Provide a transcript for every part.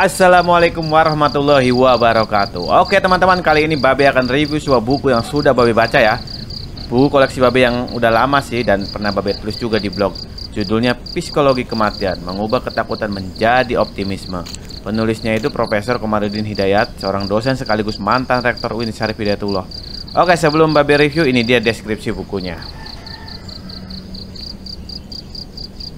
Assalamualaikum warahmatullahi wabarakatuh. Oke teman-teman, kali ini Babe akan review sebuah buku yang sudah Babe baca ya. Buku koleksi Babe yang udah lama sih dan pernah Babe tulis juga di blog. Judulnya Psikologi Kematian, Mengubah Ketakutan Menjadi Optimisme. Penulisnya itu Profesor Komarudin Hidayat, seorang dosen sekaligus mantan Rektor UIN Syarif Hidayatullah. Oke, sebelum Babe review, ini dia deskripsi bukunya.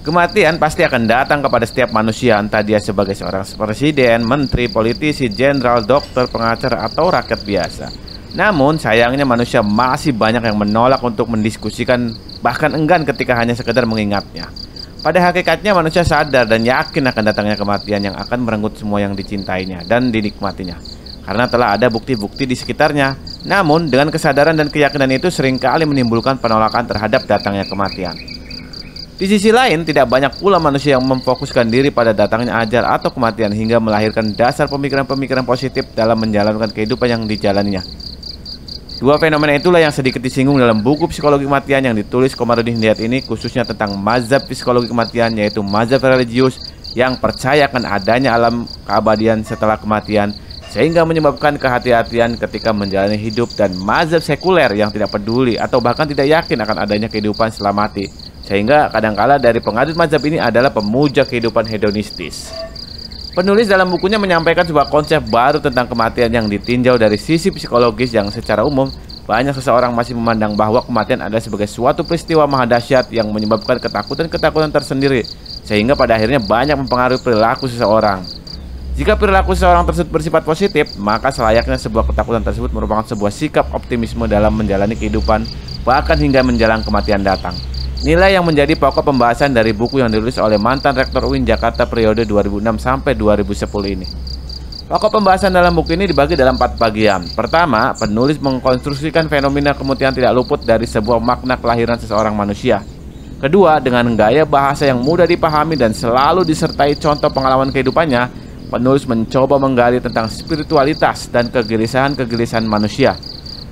Kematian pasti akan datang kepada setiap manusia, entah dia sebagai seorang presiden, menteri, politisi, jenderal, dokter, pengacara, atau rakyat biasa. Namun sayangnya manusia masih banyak yang menolak untuk mendiskusikan, bahkan enggan ketika hanya sekedar mengingatnya. Pada hakikatnya manusia sadar dan yakin akan datangnya kematian yang akan merenggut semua yang dicintainya dan dinikmatinya, karena telah ada bukti-bukti di sekitarnya. Namun dengan kesadaran dan keyakinan itu seringkali menimbulkan penolakan terhadap datangnya kematian. Di sisi lain, tidak banyak pula manusia yang memfokuskan diri pada datangnya ajal atau kematian hingga melahirkan dasar pemikiran-pemikiran positif dalam menjalankan kehidupan yang dijalaninya. Dua fenomena itulah yang sedikit disinggung dalam buku Psikologi Kematian yang ditulis Komarudin Hidayat ini, khususnya tentang mazhab psikologi kematian, yaitu mazhab religius yang percaya akan adanya alam keabadian setelah kematian, sehingga menyebabkan kehati-hatian ketika menjalani hidup, dan mazhab sekuler yang tidak peduli atau bahkan tidak yakin akan adanya kehidupan setelah mati, sehingga kadangkala dari pengadut mazhab ini adalah pemuja kehidupan hedonistis. Penulis dalam bukunya menyampaikan sebuah konsep baru tentang kematian yang ditinjau dari sisi psikologis, yang secara umum banyak seseorang masih memandang bahwa kematian adalah sebagai suatu peristiwa maha dahsyat yang menyebabkan ketakutan-ketakutan tersendiri, sehingga pada akhirnya banyak mempengaruhi perilaku seseorang. Jika perilaku seseorang tersebut bersifat positif, maka selayaknya sebuah ketakutan tersebut merupakan sebuah sikap optimisme dalam menjalani kehidupan, bahkan hingga menjelang kematian datang. Nilai yang menjadi pokok pembahasan dari buku yang ditulis oleh mantan Rektor UIN Jakarta periode 2006 sampai 2010 ini. Pokok pembahasan dalam buku ini dibagi dalam 4 bagian. Pertama, penulis mengkonstruksikan fenomena kematian tidak luput dari sebuah makna kelahiran seseorang manusia. Kedua, dengan gaya bahasa yang mudah dipahami dan selalu disertai contoh pengalaman kehidupannya, penulis mencoba menggali tentang spiritualitas dan kegelisahan-kegelisahan manusia.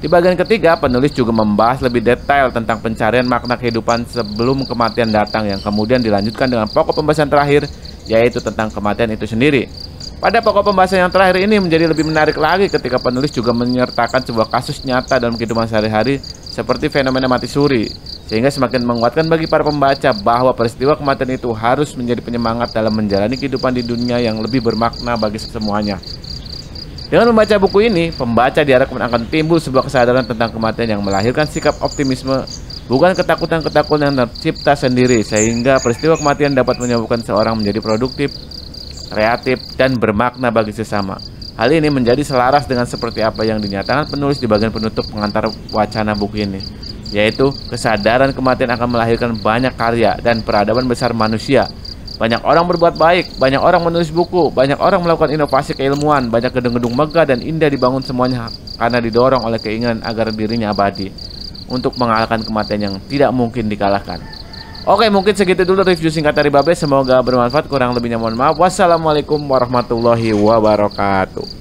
Di bagian ketiga, penulis juga membahas lebih detail tentang pencarian makna kehidupan sebelum kematian datang, yang kemudian dilanjutkan dengan pokok pembahasan terakhir, yaitu tentang kematian itu sendiri. Pada pokok pembahasan yang terakhir ini menjadi lebih menarik lagi ketika penulis juga menyertakan sebuah kasus nyata dalam kehidupan sehari-hari seperti fenomena mati suri, sehingga semakin menguatkan bagi para pembaca bahwa peristiwa kematian itu harus menjadi penyemangat dalam menjalani kehidupan di dunia yang lebih bermakna bagi semuanya. Dengan membaca buku ini, pembaca diharapkan akan timbul sebuah kesadaran tentang kematian yang melahirkan sikap optimisme, bukan ketakutan-ketakutan yang tercipta sendiri, sehingga peristiwa kematian dapat menyebabkan seorang menjadi produktif, kreatif, dan bermakna bagi sesama. Hal ini menjadi selaras dengan seperti apa yang dinyatakan penulis di bagian penutup pengantar wacana buku ini, yaitu kesadaran kematian akan melahirkan banyak karya dan peradaban besar manusia. Banyak orang berbuat baik, banyak orang menulis buku, banyak orang melakukan inovasi keilmuan, banyak gedung-gedung megah dan indah dibangun semuanya karena didorong oleh keinginan agar dirinya abadi, untuk mengalahkan kematian yang tidak mungkin dikalahkan. Oke, mungkin segitu dulu review singkat dari Babe, semoga bermanfaat, kurang lebihnya mohon maaf. Wassalamualaikum warahmatullahi wabarakatuh.